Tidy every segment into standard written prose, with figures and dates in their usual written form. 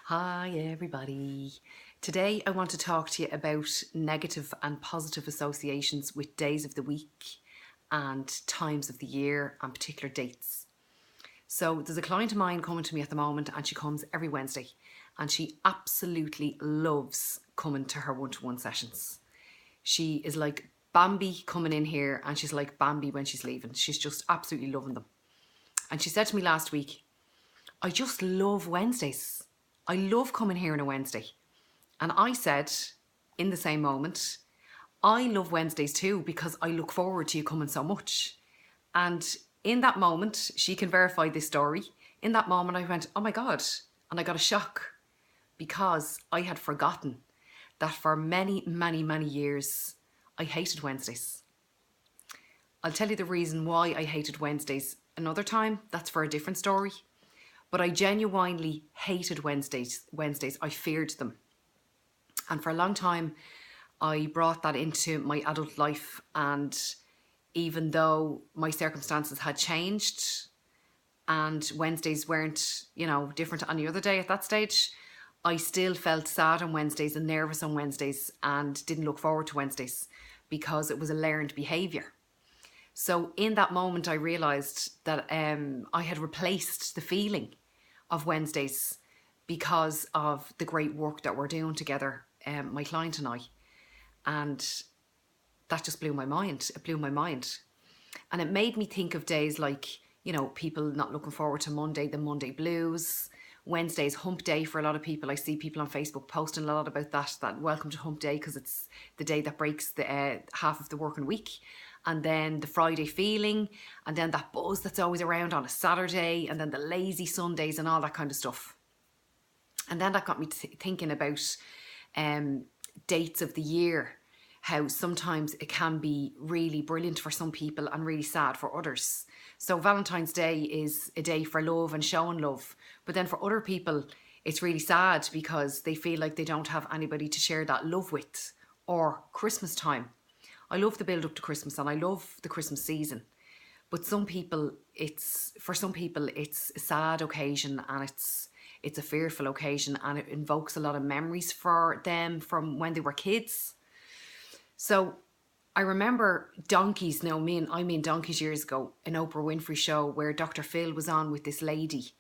Hi everybody. Today I want to talk to you about negative and positive associations with days of the week and times of the year and particular dates. So there's a client of mine coming to me at the moment and she comes every Wednesday and she absolutely loves coming to her one-to-one sessions. She is like Bambi coming in here and she's like Bambi when she's leaving. She's just absolutely loving them. And she said to me last week, I just love Wednesdays. I love coming here on a Wednesday. And I said, in the same moment, I love Wednesdays too because I look forward to you coming so much. And in that moment, she can verify this story. In that moment, I went, oh my God. And I got a shock because I had forgotten that for many, many, many years, I hated Wednesdays. I'll tell you the reason why I hated Wednesdays another time. That's for a different story. But I genuinely hated Wednesdays. I feared them. And for a long time, I brought that into my adult life. And even though my circumstances had changed and Wednesdays weren't, different to any other day at that stage, I still felt sad on Wednesdays and nervous on Wednesdays and didn't look forward to Wednesdays because it was a learned behaviour. So in that moment, I realised that I had replaced the feeling of Wednesdays because of the great work that we're doing together, my client and I. And that just blew my mind. It blew my mind. And it made me think of days like, people not looking forward to Monday, the Monday blues. Wednesday's hump day for a lot of people. I see people on Facebook posting a lot about that welcome to hump day because it's the day that breaks the half of the working week. And then the Friday feeling, and then that buzz that's always around on a Saturday, and then the lazy Sundays and all that kind of stuff. And then that got me thinking about dates of the year, how sometimes it can be really brilliant for some people and really sad for others. So Valentine's Day is a day for love and showing love, but then for other people it's really sad because they feel like they don't have anybody to share that love with. Or Christmas time. I love the build up to Christmas and I love the Christmas season. But for some people it's a sad occasion and it's a fearful occasion and it invokes a lot of memories for them from when they were kids. So I remember donkeys, I mean donkeys years ago, an Oprah Winfrey show where Dr. Phil was on with this lady,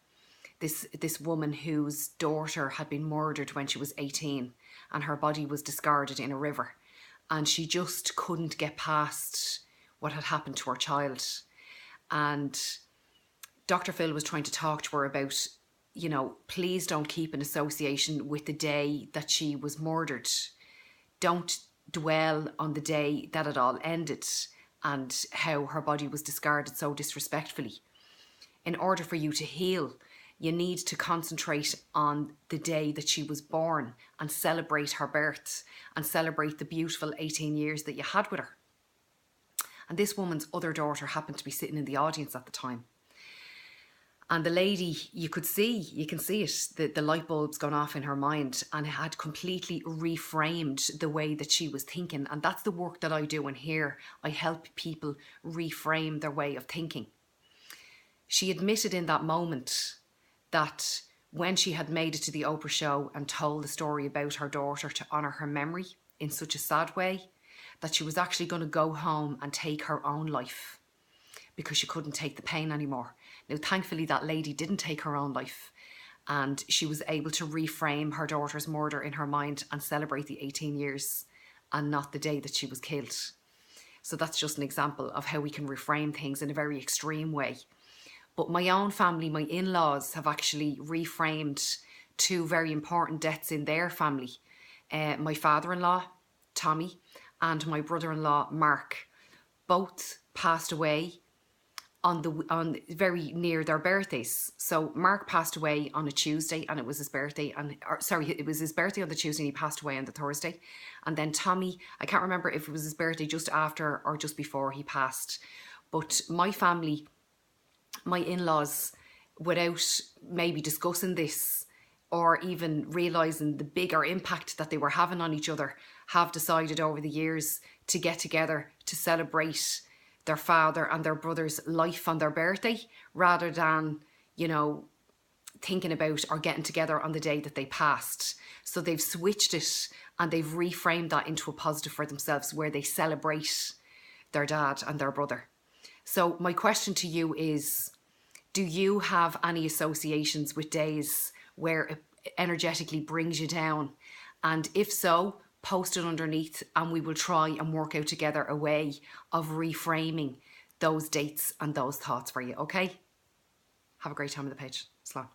this woman whose daughter had been murdered when she was 18 and her body was discarded in a river. And she just couldn't get past what had happened to her child. And Dr. Phil was trying to talk to her about, please don't keep an association with the day that she was murdered. Don't dwell on the day that it all ended and how her body was discarded so disrespectfully. In order for you to heal, you need to concentrate on the day that she was born and celebrate her birth and celebrate the beautiful 18 years that you had with her. And this woman's other daughter happened to be sitting in the audience at the time. And the lady, you can see it, the light bulbs gone off in her mind and had completely reframed the way that she was thinking. And that's the work that I do in here. I help people reframe their way of thinking. She admitted in that moment that when she had made it to the Oprah show and told the story about her daughter to honour her memory in such a sad way, that she was actually going to go home and take her own life because she couldn't take the pain anymore. Now, thankfully, that lady didn't take her own life and she was able to reframe her daughter's murder in her mind and celebrate the 18 years and not the day that she was killed. So that's just an example of how we can reframe things in a very extreme way. But my own family, my in-laws, have actually reframed two very important deaths in their family. My father-in-law, Tommy, and my brother-in-law, Mark, both passed away on very near their birthdays. So Mark passed away on a Tuesday and it was his birthday. It was his birthday on the Tuesday and he passed away on the Thursday. And then Tommy, I can't remember if it was his birthday just after or just before he passed. But my family, my in-laws, without maybe discussing this or even realising the bigger impact that they were having on each other, have decided over the years to get together to celebrate their father and their brother's life on their birthday rather than, thinking about or getting together on the day that they passed. So they've switched it and they've reframed that into a positive for themselves where they celebrate their dad and their brother. So my question to you is, do you have any associations with days where it energetically brings you down? And if so, post it underneath and we will try and work out together a way of reframing those dates and those thoughts for you, okay? Have a great time on the page. Slán.